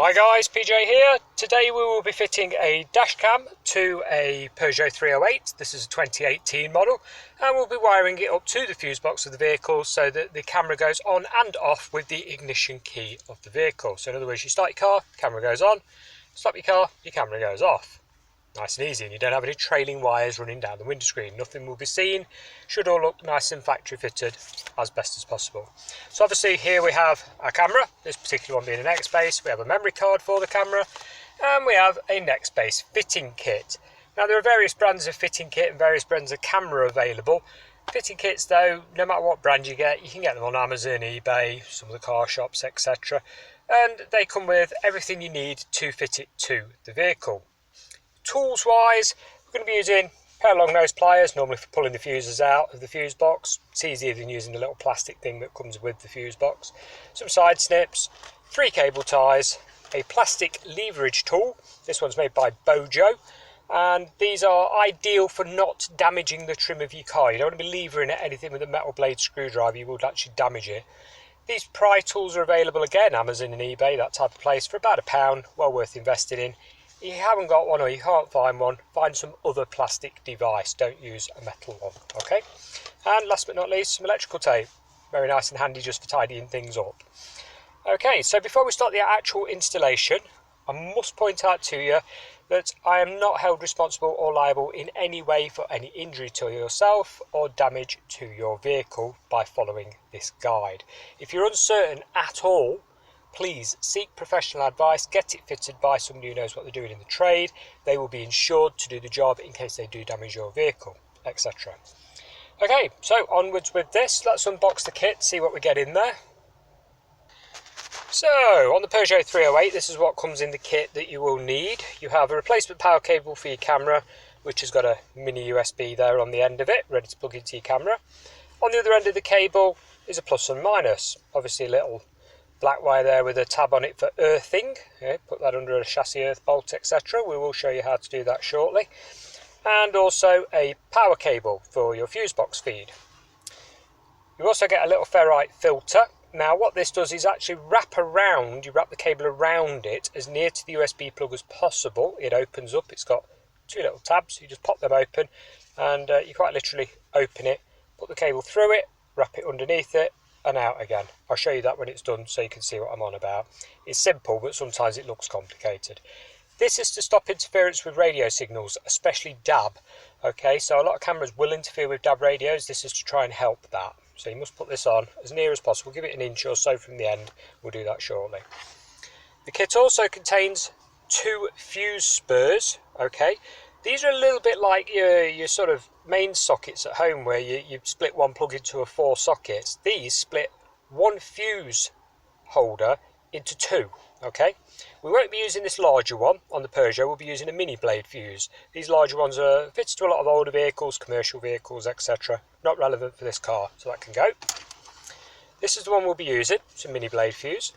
Hi guys, PJ here. Today we will be fitting a dash cam to a Peugeot 308. This is a 2018 model, and we'll be wiring it up to the fuse box of the vehicle so that the camera goes on and off with the ignition key of the vehicle. So in other words, you start your car, camera goes on, stop your car, your camera goes off. Nice and easy, and you don't have any trailing wires running down the windscreen. Nothing will be seen. Should all look nice and factory fitted as best as possible. So obviously here we have our camera, this particular one being an X-Base. We have a memory card for the camera, and we have a next-base fitting kit. Now there are various brands of fitting kit and various brands of camera available. Fitting kits though, no matter what brand you can get them on Amazon, eBay, some of the car shops, etc. And they come with everything you need to fit it to the vehicle. Tools wise, we're going to be using a pair of long nose pliers, normally for pulling the fuses out of the fuse box. It's easier than using the little plastic thing that comes with the fuse box. Some side snips, 3 cable ties, a plastic leverage tool. This one's made by Peugeot, and these are ideal for not damaging the trim of your car. You don't want to be levering at anything with a metal blade screwdriver, you would actually damage it. These pry tools are available again, Amazon and eBay, that type of place, for about £1, well worth investing in. If you haven't got one or you can't find one, find some other plastic device, don't use a metal one, okay? And last but not least, some electrical tape, very nice and handy just for tidying things up. Okay, so before we start the actual installation, I must point out to you that I am not held responsible or liable in any way for any injury to yourself or damage to your vehicle by following this guide. If you're uncertain at all, please seek professional advice, get it fitted by somebody who knows what they're doing in the trade. They will be insured to do the job in case they do damage your vehicle, etc. Okay, so onwards with this. Let's unbox the kit, see what we get in there. So, on the Peugeot 308, this is what comes in the kit that you will need. You have a replacement power cable for your camera, which has got a mini USB there on the end of it, ready to plug into your camera. On the other end of the cable is a plus and minus, obviously a little black wire there with a tab on it for earthing. Okay, put that under a chassis earth bolt, etc. We will show you how to do that shortly. And also a power cable for your fuse box feed. You also get a little ferrite filter. Now what this does is actually you wrap the cable around it as near to the USB plug as possible. It opens up, it's got 2 little tabs, you just pop them open and you quite literally open it, put the cable through it, wrap it underneath it, and out again. I'll show you that when it's done so you can see what I'm on about. It's simple, but sometimes it looks complicated. This is to stop interference with radio signals, especially DAB. Okay, so a lot of cameras will interfere with DAB radios. This is to try and help that. So you must put this on as near as possible. Give it an inch or so from the end. We'll do that shortly. The kit also contains 2 fuse spurs. Okay, these are a little bit like your sort of main sockets at home where you split one plug into 4 sockets. These split 1 fuse holder into 2. Okay, we won't be using this larger one on the Peugeot. We'll be using a mini blade fuse. These larger ones are fitted to a lot of older vehicles, commercial vehicles, etc. Not relevant for this car, so that can go. This is the one we'll be using. It's a mini blade fuse.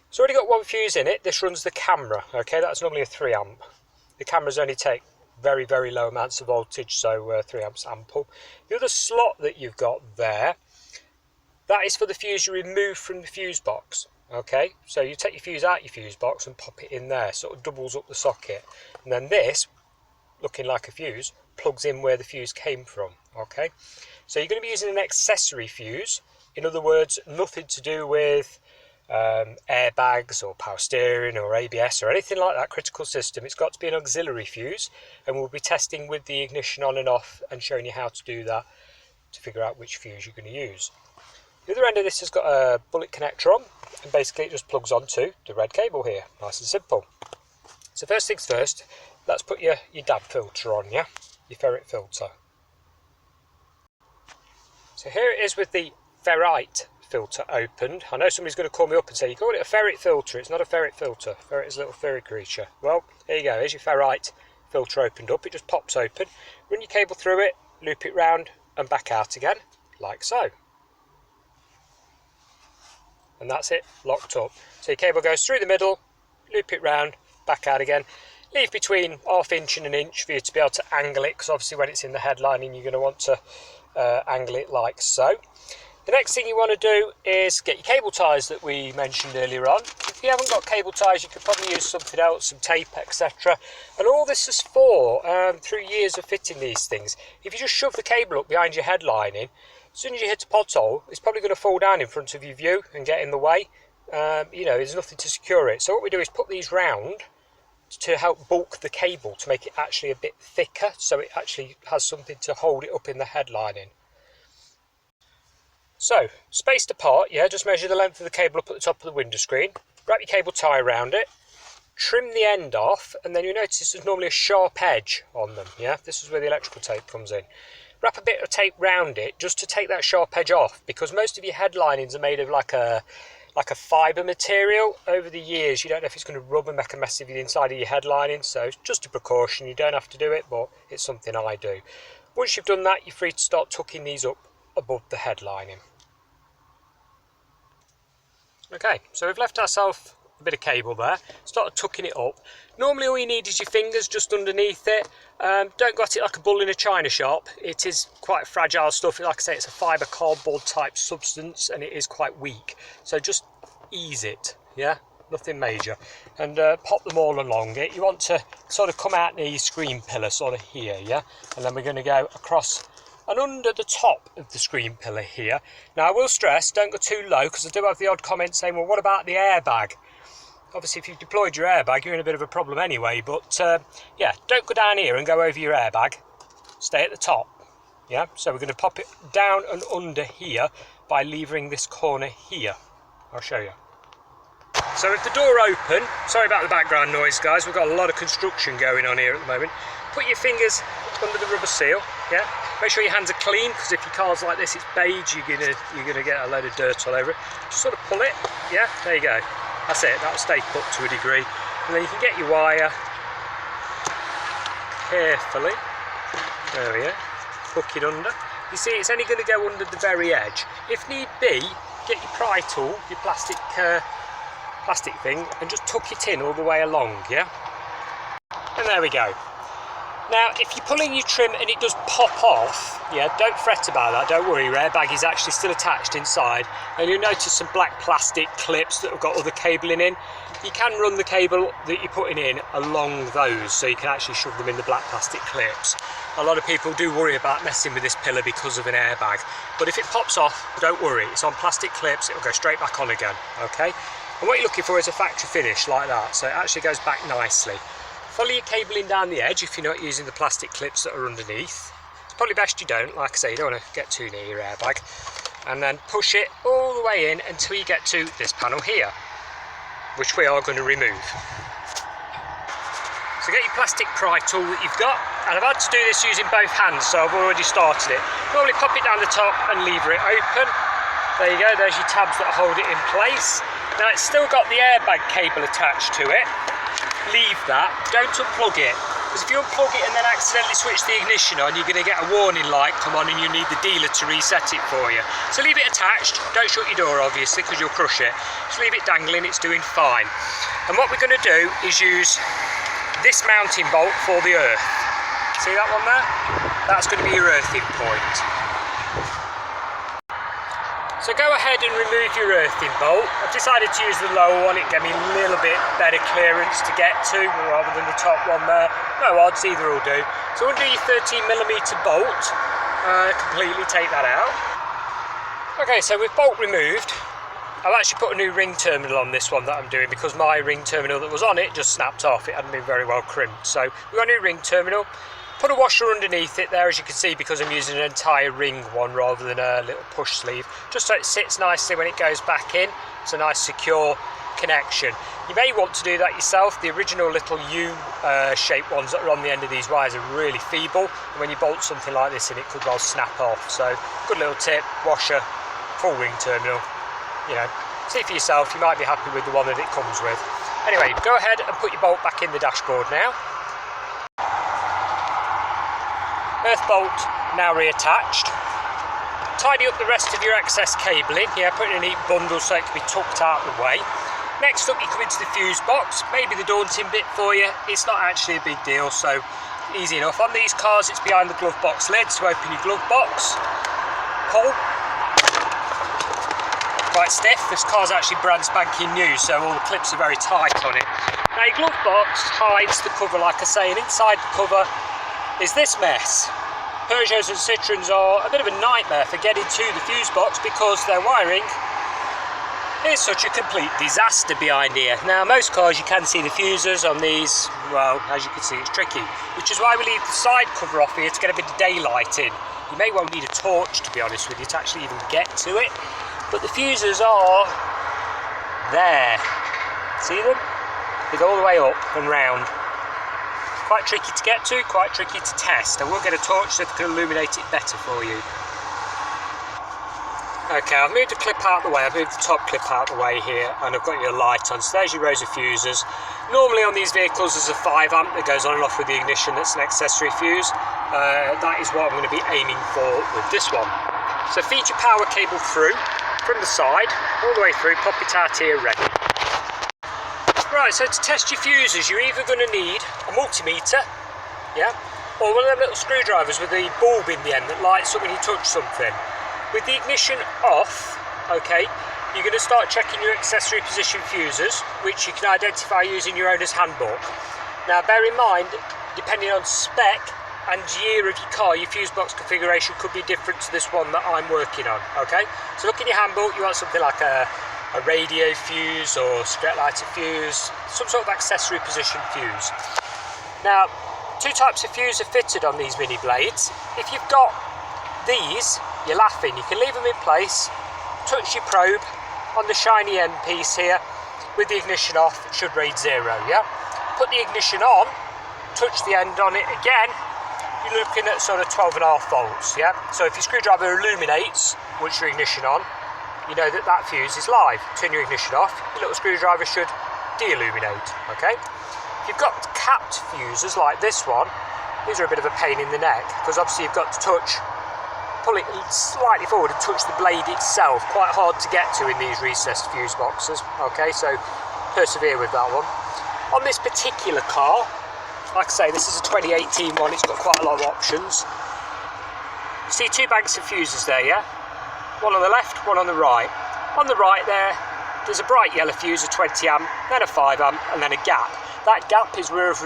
It's already got 1 fuse in it. This runs the camera. Okay, that's normally a 3 amp. The cameras only take very, very low amounts of voltage, so 3 amps ample. The other slot that you've got there, that is for the fuse you remove from the fuse box. Okay, so you take your fuse out your fuse box and pop it in there, sort of doubles up the socket. And then this, looking like a fuse, plugs in where the fuse came from. Okay, so you're going to be using an accessory fuse. In other words, nothing to do with airbags or power steering or ABS or anything like that critical system. It's got to be an auxiliary fuse, and we'll be testing with the ignition on and off and showing you how to do that to figure out which fuse you're going to use. The other end of this has got a bullet connector on, and basically it just plugs onto the red cable here, nice and simple. So first things first, let's put your DAB filter on, your ferrite filter. So here it is with the ferrite filter opened. I know somebody's going to call me up and say, you call it a ferrite filter. It's not a ferrite filter. Ferrite is a little furry creature. Well, there you go. Here's your ferrite filter opened up. It just pops open. Run your cable through it, loop it round and back out again, like so. And that's it, locked up. So your cable goes through the middle, loop it round, back out again. Leave between ½ inch and 1 inch for you to be able to angle it, because obviously when it's in the headlining you're going to want to angle it like so. The next thing you want to do is get your cable ties that we mentioned earlier on. If you haven't got cable ties, you could probably use something else, some tape, etc. And all this is for, through years of fitting these things, if you just shove the cable up behind your headlining, as soon as you hit a pothole, it's probably going to fall down in front of your view and get in the way. You know, there's nothing to secure it. So what we do is put these round to help bulk the cable, to make it actually a bit thicker, so it actually has something to hold it up in the headlining. So, spaced apart, yeah, just measure the length of the cable up at the top of the window screen, wrap your cable tie around it, trim the end off, and then you notice there's normally a sharp edge on them, yeah? This is where the electrical tape comes in. Wrap a bit of tape round it just to take that sharp edge off, because most of your headlinings are made of like a fibre material. Over the years, you don't know if it's going to rub and make a mess of the inside of your headlining, so it's just a precaution. You don't have to do it, but it's something I do. Once you've done that, you're free to start tucking these up above the headlining. Okay, so we've left ourselves a bit of cable there, started tucking it up. Normally all you need is your fingers just underneath it. Don't go at it like a bull in a china shop. It is quite fragile stuff. Like I say, it's a fibre cardboard type substance and it is quite weak. So just ease it, yeah, nothing major. And pop them all along it. You want to sort of come out near your screen pillar, sort of here, yeah? And then we're going to go across and under the top of the screen pillar here. Now I will stress, don't go too low, because I do have the odd comment saying, well, what about the airbag? Obviously, if you've deployed your airbag, you're in a bit of a problem anyway, but yeah, don't go down here and go over your airbag. Stay at the top, yeah? So we're going to pop it down and under here by levering this corner here. I'll show you. So with the door open, sorry about the background noise, guys, we've got a lot of construction going on here at the moment. Put your fingers under the rubber seal, yeah? Make sure your hands are clean, because if your car's like this, it's beige, you're gonna get a load of dirt all over it. Just sort of pull it, yeah? There you go. That's it, that'll stay put to a degree. And then you can get your wire carefully, there we go, hook it under. You see, it's only going to go under the very edge. If need be, get your pry tool, your plastic thing, and just tuck it in all the way along, yeah? And there we go. Now, if you're pulling your trim and it does pop off, yeah, don't fret about that, don't worry, your airbag is actually still attached inside, and you'll notice some black plastic clips that have got other cabling in. You can run the cable that you're putting in along those, so you can actually shove them in the black plastic clips. A lot of people do worry about messing with this pillar because of an airbag, but if it pops off, don't worry, it's on plastic clips, it'll go straight back on again, okay? And what you're looking for is a factory finish like that, so it actually goes back nicely. Follow your cabling down the edge if you're not using the plastic clips that are underneath. It's probably best you don't, like I say, you don't want to get too near your airbag. And then push it all the way in until you get to this panel here, which we are going to remove. So get your plastic pry tool that you've got, and I've had to do this using both hands, so I've already started it. Normally pop it down the top and lever it open. There you go, there's your tabs that hold it in place. Now it's still got the airbag cable attached to it. Leave that, don't unplug it, because if you unplug it and then accidentally switch the ignition on, you're going to get a warning light come on and you need the dealer to reset it for you. So leave it attached, don't shut your door obviously because you'll crush it. Just leave it dangling, it's doing fine. And what we're going to do is use this mounting bolt for the earth. See that one there? That's going to be your earthing point. So go ahead and remove your earthing bolt. I've decided to use the lower one, it gave me a little bit better clearance to get to rather than the top one there. No odds, either will do. So undo your 13mm bolt, completely take that out. Okay, so with bolt removed, I've actually put a new ring terminal on this one that I'm doing because my ring terminal that was on it just snapped off. It hadn't been very well crimped. So we've got a new ring terminal. Put a washer underneath it there, as you can see, because I'm using an entire ring one rather than a little push sleeve, just so it sits nicely when it goes back in. It's a nice secure connection. You may want to do that yourself. The original little U-shaped ones that are on the end of these wires are really feeble, and when you bolt something like this in, it could well snap off. So good little tip, washer, full ring terminal, you know, see for yourself. You might be happy with the one that it comes with. Anyway, go ahead and put your bolt back in the dashboard now. Earth bolt now reattached. Tidy up the rest of your excess cabling, yeah, put it in a neat bundle so it can be tucked out of the way. Next up, you come into the fuse box. Maybe the daunting bit for you, it's not actually a big deal, so easy enough. On these cars, it's behind the glove box lid, so open your glove box, pull, quite stiff. This car's actually brand spanking new, so all the clips are very tight on it. Now your glove box hides the cover, like I say, and inside the cover is this mess. Peugeots and Citroens are a bit of a nightmare for getting to the fuse box because their wiring is such a complete disaster behind here. Now most cars you can see the fuses on these, well, as you can see it's tricky, which is why we leave the side cover off here to get a bit of daylight in. You may well need a torch, to be honest with you, to actually even get to it, but the fuses are there. See them? They go all the way up and round. Quite tricky to get to, quite tricky to test. I will get a torch so it can illuminate it better for you. Okay, I've moved the clip out of the way, I've moved the top clip out of the way here, and I've got your light on. So there's your rows of fuses. Normally on these vehicles there's a 5 amp that goes on and off with the ignition, that's an accessory fuse. That is what I'm going to be aiming for with this one. So feed your power cable through, from the side, all the way through, pop it out here ready. Right, so to test your fuses, you're either going to need a multimeter, yeah, or one of them little screwdrivers with the bulb in the end that lights up when you touch something. With the ignition off, okay, you're going to start checking your accessory position fuses, which you can identify using your owner's handbook. Now bear in mind, depending on spec and year of your car, your fuse box configuration could be different to this one that I'm working on, okay? So look in your handbook, you want something like a radio fuse or straight lighter fuse, some sort of accessory position fuse. Now, 2 types of fuse are fitted on these mini blades. If you've got these, you're laughing. You can leave them in place, touch your probe on the shiny end piece here with the ignition off, it should read 0, yeah? Put the ignition on, touch the end on it again, you're looking at sort of 12.5 volts, yeah? So if your screwdriver illuminates once your ignition on, you know that that fuse is live. Turn your ignition off, your little screwdriver should de-illuminate, okay? If you've got capped fuses like this one, these are a bit of a pain in the neck, because obviously you've got to pull it slightly forward and touch the blade itself. Quite hard to get to in these recessed fuse boxes, okay? So persevere with that one. On this particular car, like I say, this is a 2018 one, it's got quite a lot of options. You see 2 banks of fuses there, yeah? One on the left, one on the right. On the right there's a bright yellow fuse, a 20 amp, then a 5 amp, and then a gap. That gap is where I've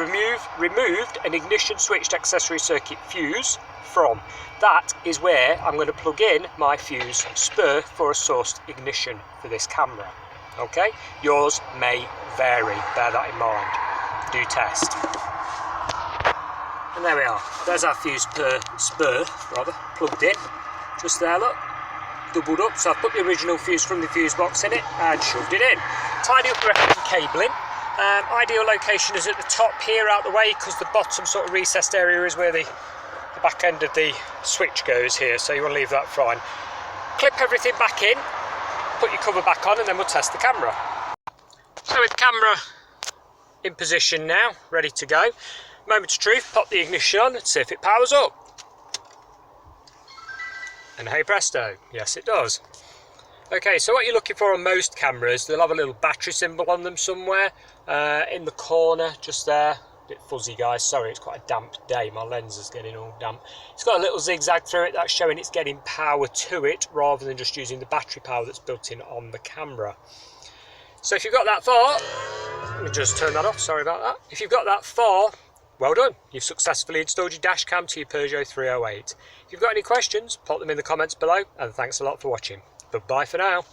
removed an ignition switched accessory circuit fuse from. That is where I'm going to plug in my fuse spur for a sourced ignition for this camera. Okay, yours may vary, bear that in mind. Do test. And there we are, there's our fuse spur plugged in, just there, look. Doubled up, so I've put the original fuse from the fuse box in it and shoved it in. Tidy up the rest of the cabling. Ideal location is at the top here out the way, because the bottom sort of recessed area is where the back end of the switch goes here, so you want to leave that fine. Clip everything back in, put your cover back on, and then we'll test the camera. So with the camera in position now, ready to go, moment of truth, pop the ignition on and see if it powers up. And hey presto, yes it does. Okay, so what you're looking for on most cameras, they'll have a little battery symbol on them somewhere, in the corner, just there. A bit fuzzy guys, sorry, it's quite a damp day, my lens is getting all damp. It's got a little zigzag through it, that's showing it's getting power to it, rather than just using the battery power that's built in on the camera. So if you've got that far, let me just turn that off, sorry about that. If you've got that far, well done, you've successfully installed your dash cam to your Peugeot 308. If you've got any questions, pop them in the comments below, and thanks a lot for watching. Bye for now.